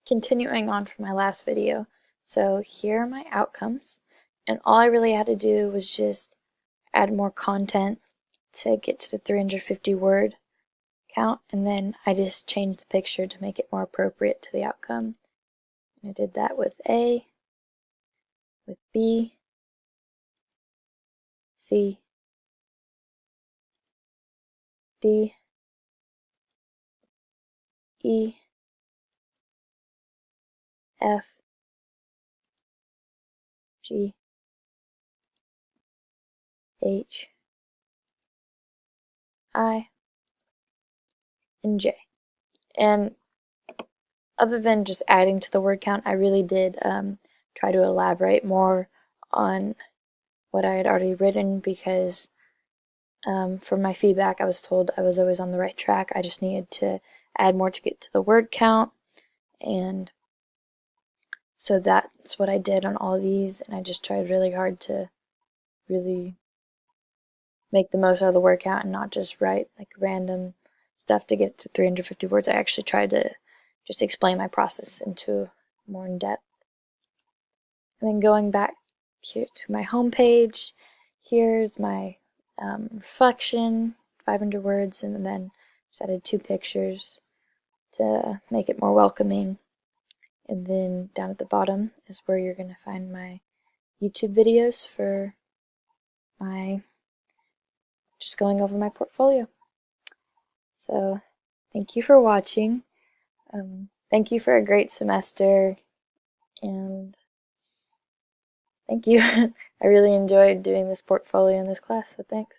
continuing on from my last video, so here are my outcomes, and all I really had to do was just add more content to get to the 350 word count, and then I just changed the picture to make it more appropriate to the outcome. And I did that with A, with B, C, D, E, F, G, H, I, and J. And other than just adding to the word count, I really did try to elaborate more on what I had already written because from my feedback I was told I was always on the right track. I just needed to add more to get to the word count, and so that's what I did on all of these, and I just tried really hard to really make the most out of the word count and not just write like random stuff to get to 350 words. I actually tried to just explain my process into more in depth. And then going back here to my home page, here's my reflection, 500 words, and then just added 2 pictures to make it more welcoming. And then down at the bottom is where you're going to find my YouTube videos for my just going over my portfolio. So thank you for watching. Thank you for a great semester, and thank you. I really enjoyed doing this portfolio in this class, so thanks.